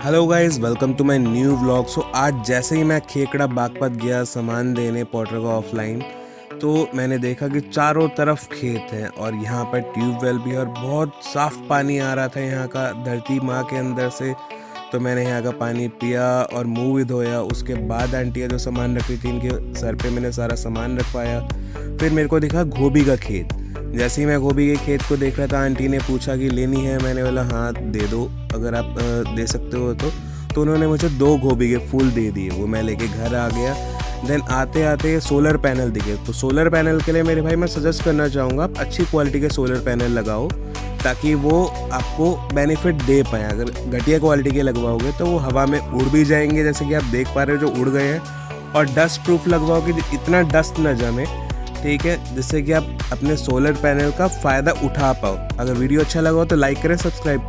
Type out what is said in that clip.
Hello guys, welcome to my new vlog. So आज जैसे ही मैं खेकड़ा बागपत गया सामान देने पॉटर का ऑफलाइन, तो मैंने देखा कि चारों तरफ खेत हैं और यहाँ पर ट्यूबवेल भी है और बहुत साफ़ पानी आ रहा था यहाँ का धरती माँ के अंदर से। तो मैंने यहाँ का पानी पिया और मुंह भी धोया। उसके बाद आंटियाँ जो सामान रखी थी इनके सर पे मैंने सारा सामान रखवाया। फिर मेरे को दिखा गोभी का खेत। जैसे ही मैं गोभी के खेत को देख रहा था, आंटी ने पूछा कि लेनी है। मैंने बोला हाँ दे दो, अगर आप दे सकते हो तो उन्होंने मुझे 2 गोभी के फूल दे दिए। वो मैं लेके घर आ गया। देन आते आते सोलर पैनल दिखे। तो सोलर पैनल के लिए मेरे भाई मैं सजेस्ट करना चाहूँगा, आप अच्छी क्वालिटी के सोलर पैनल लगाओ ताकि वो आपको बेनिफिट दे पाए। अगर घटिया क्वालिटी के लगवाओगे तो वो हवा में उड़ भी जाएंगे, जैसे कि आप देख पा रहे हो जो उड़ गए हैं। और डस्ट प्रूफ लगवाओ कि इतना डस्ट ना जमे, ठीक है, जिससे कि आप अपने सोलर पैनल का फ़ायदा उठा पाओ। अगर वीडियो अच्छा लगा हो तो लाइक करें, सब्सक्राइब